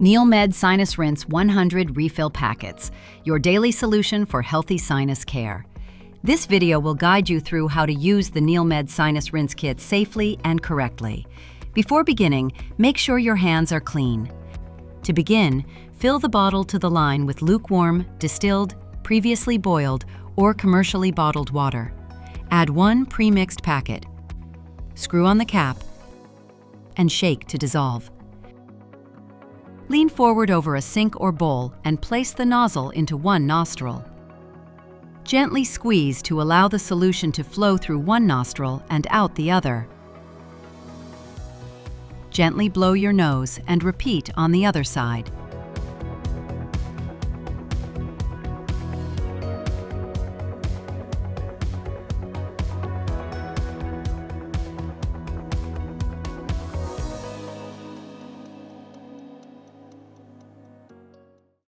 NeilMed Sinus Rinse 100 refill packets, your daily solution for healthy sinus care. This video will guide you through how to use the NeilMed Sinus Rinse Kit safely and correctly. Before beginning, make sure your hands are clean. To begin, fill the bottle to the line with lukewarm, distilled, previously boiled, or commercially bottled water. Add 1 premixed packet. Screw on the cap and shake to dissolve. Lean forward over a sink or bowl and place the nozzle into one nostril. Gently squeeze to allow the solution to flow through one nostril and out the other. Gently blow your nose and repeat on the other side.